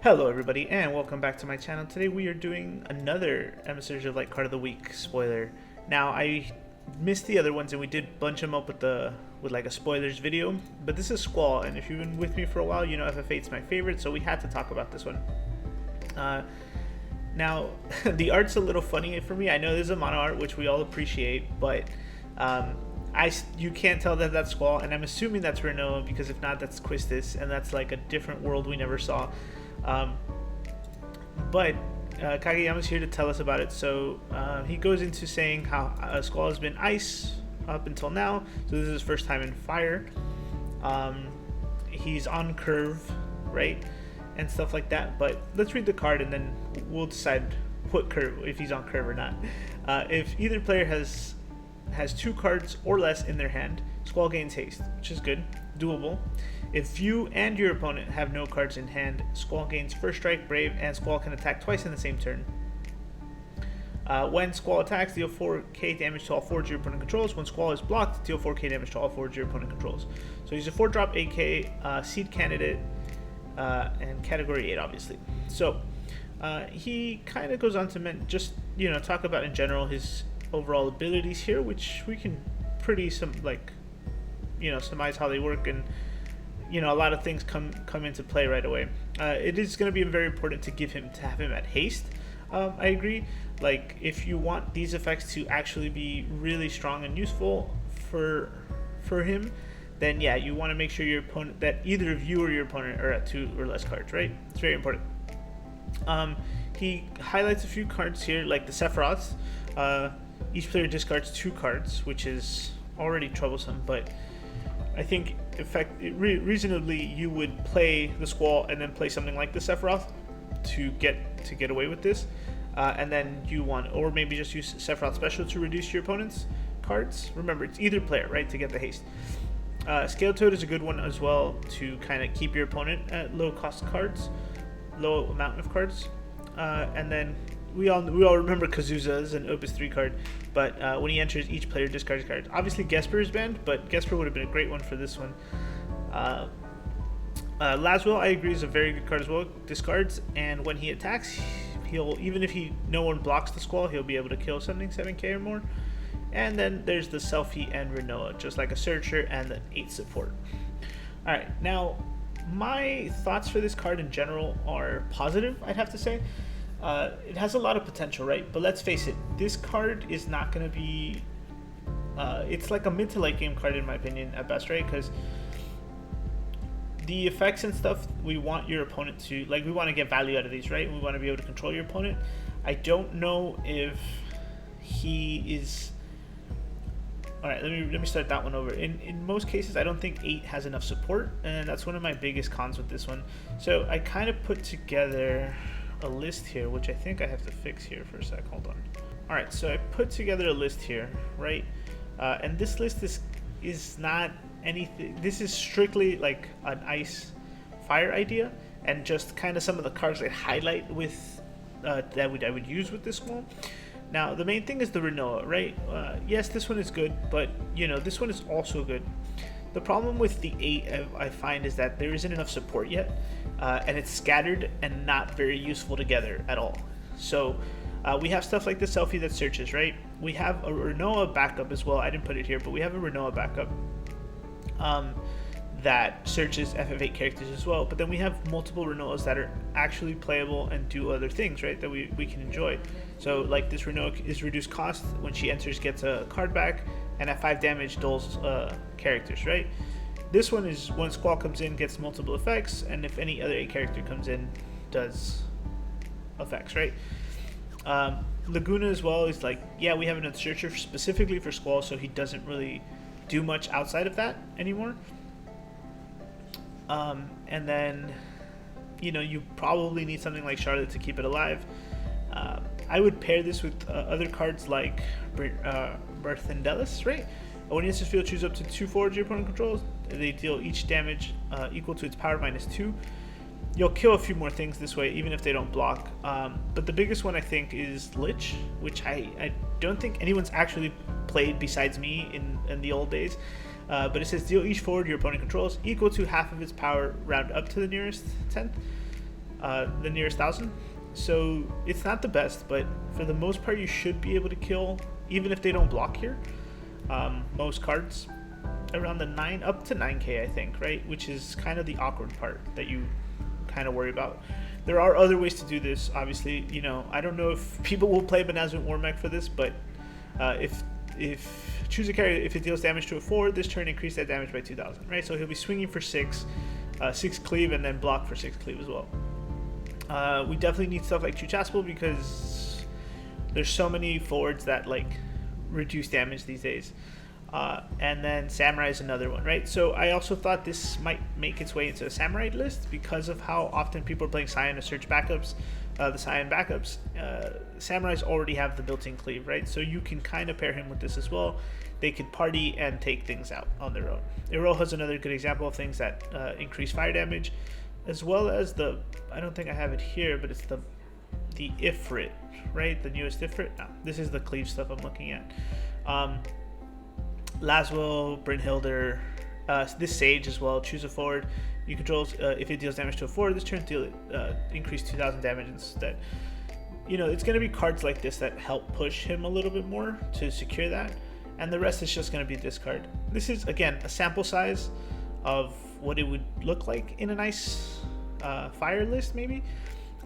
Hello everybody and welcome back to my channel. Today we are doing another Emissaries of Light card of the week spoiler. Now I missed the other ones and we did bunch them up with like a spoilers video, but this is Squall, and if you've been with me for a while you know FF8's my favorite, so we had to talk about this one. Now the art's a little funny for me. I know there's a mono art which we all appreciate, but you can't tell that that's Squall, and I'm assuming that's Renoa, because if not that's Quistis, and that's like a different world we never saw. But Kageyama's here to tell us about it. So he goes into saying how Squall has been ice up until now, so this is his first time in fire. He's on curve, right, and stuff like that. But let's read the card and then we'll decide what curve, if he's on curve or not. If either player has 2 cards or less in their hand, Squall gains haste, which is good, doable. If you and your opponent have no cards in hand, Squall gains first strike, brave, and Squall can attack twice in the same turn. When Squall attacks, deal 4k damage to all 4 your opponent controls. When Squall is blocked, deal 4k damage to all 4 your opponent controls. So he's a 4-drop AK, seed candidate, and category 8 obviously. So he kind of goes on to talk about in general his overall abilities here, which we can pretty surmise how they work, and a lot of things come into play right away. It is going to be very important to have him at haste. I agree. Like, if you want these effects to actually be really strong and useful for him, then yeah, you want to make sure that either of you or your opponent are at 2 or less cards, right? It's very important. He highlights a few cards here, like the Sephiroths. Each player discards 2 cards, which is already troublesome, but I think reasonably you would play the Squall and then play something like the Sephiroth to get away with this, and then or maybe just use Sephiroth special to reduce your opponent's cards. Remember, it's either player, right, to get the haste. Scale Toad is a good one as well to kind of keep your opponent at low amount of cards, and then we all remember Kazuza as an Opus 3 card, but when he enters, each player discards cards. Obviously, Gesper is banned, but Gesper would have been a great one for this one. Laswell, I agree, is a very good card as well. Discards, and when he attacks, even if no one blocks the Squall, he'll be able to kill something 7k or more. And then there's the Selfie and Renoa, just like a Searcher and the 8 support. Alright, now my thoughts for this card in general are positive, I'd have to say. It has a lot of potential, right? But let's face it, this card is not going to be... it's like a mid to late game card in my opinion at best, right? Because the effects and stuff, we want your opponent to... we want to get value out of these, right? We want to be able to control your opponent. I don't know if he is... Alright, let me start that one over. In most cases, I don't think 8 has enough support, and that's one of my biggest cons with this one. So I kind of put together a list here, which I think I have to fix here for a sec. Hold on. Alright, so I put together a list here, right? And this list is not anything. This is strictly like an ice fire idea, and just kind of some of the cards I highlight with that I would use with this one. Now the main thing is the Renoa, right? Yes, this one is good, but this one is also good. The problem with the 8 I find is that there isn't enough support yet, and it's scattered and not very useful together at all. So we have stuff like the Selfie that searches, right? We have a Renoa backup as well. I didn't put it here, but we have a Renoa backup that searches FF8 characters as well. But then we have multiple Renoas that are actually playable and do other things, right, that we can enjoy. So like this Renoa is reduced cost. When she enters, gets a card back, and at 5 damage dulls characters, right? This one is when Squall comes in, gets multiple effects, and if any other 8 character comes in, does effects, right? Laguna as well is like, yeah, we have another searcher specifically for Squall, so he doesn't really do much outside of that anymore. And then you probably need something like Charlotte to keep it alive. I would pair this with other cards like Berthendelis, right? When he enters the field, choose up to 2 forwards your opponent controls. They deal each damage equal to its power minus 2. You'll kill a few more things this way, even if they don't block. But the biggest one I think is Lich, which I don't think anyone's actually played besides me in the old days. But it says deal each forward your opponent controls equal to half of its power, round up to the nearest tenth. the nearest 1,000. So it's not the best, but for the most part, you should be able to kill, even if they don't block here, most cards around the 9 up to 9k, I think, right? Which is kind of the awkward part that you kind of worry about. There are other ways to do this, obviously. You know, I don't know if people will play Benevolent Warmech for this, but if choose a character, if it deals damage to a 4, this turn increase that damage by 2,000, right? So he'll be swinging for 6 cleave, and then block for 6 cleave as well. We definitely need stuff like Chuchaspel because there's so many forwards that like reduce damage these days. And then Samurai is another one, right? So I also thought this might make its way into a Samurai list because of how often people are playing Scion to search backups, the Scion backups. Samurais already have the built-in cleave, right? So you can kind of pair him with this as well. They could party and take things out on their own. Iroha is another good example of things that increase fire damage, as well as the, I don't think I have it here, but it's the Ifrit, right? The newest Ifrit. No, this is the cleave stuff I'm looking at. Laswell, Brynhilder, this Sage as well. Choose a forward. You control if it deals damage to a forward this turn, increase 2,000 damage instead. You know, it's going to be cards like this that help push him a little bit more to secure that, and the rest is just going to be discard. This is, again, a sample size of what it would look like in a nice fire list, maybe.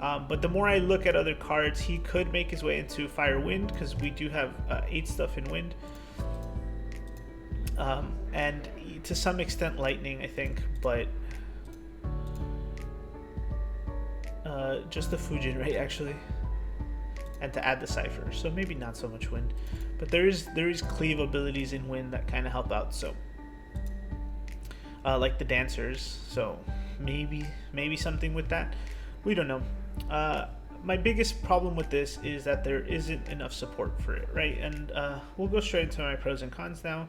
But the more I look at other cards, he could make his way into Fire Wind, because we do have 8 stuff in Wind. And to some extent Lightning, I think, but just the Fujin, right, actually, and to add the Cypher, so maybe not so much Wind, but there is cleave abilities in Wind that kind of help out, so like the Dancers, so maybe something with that, we don't know. My biggest problem with this is that there isn't enough support for it, right? And we'll go straight into my pros and cons now.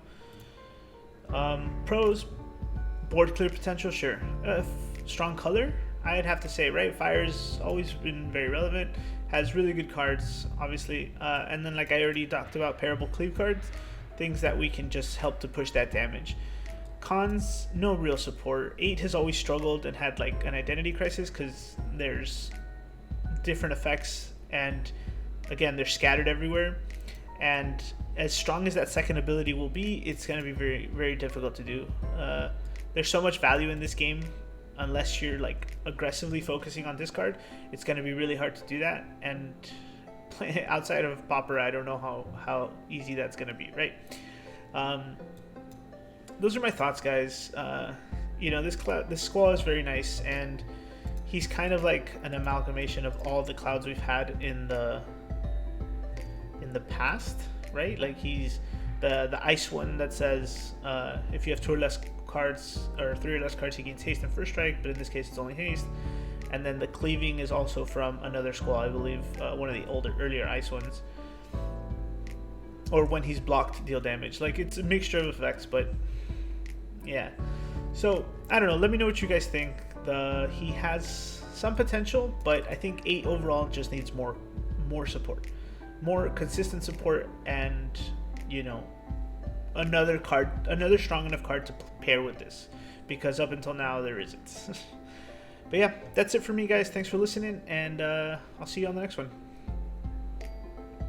Pros: board clear potential, sure. Strong color, I'd have to say, right? Fire's always been very relevant, has really good cards, obviously, and then, like I already talked about, pairable cleave cards, things that we can just help to push that damage. Cons: no real support. 8 has always struggled and had like an identity crisis because there's different effects, and again, they're scattered everywhere, and as strong as that second ability will be, it's going to be very, very difficult to do. There's so much value in this game. Unless you're like aggressively focusing on discard, it's going to be really hard to do that, and outside of Pauper, I don't know how easy that's going to be, right? Those are my thoughts, guys. You know, this Squall is very nice, and he's kind of like an amalgamation of all the clouds we've had in the past, right? Like he's the ice one that says if you have 2 or less cards or 3 or less cards, he gains haste and first strike, but in this case it's only haste. And then the cleaving is also from another Squall, I believe, one of the earlier ice ones, or when he's blocked, deal damage. Like, it's a mixture of effects, but yeah. So I don't know, let me know what you guys think. He has some potential, but I think 8 overall just needs more support, more consistent support, and you know, another strong enough card to pair with this, because up until now there isn't. But yeah, that's it for me, guys. Thanks for listening, and I'll see you on the next one.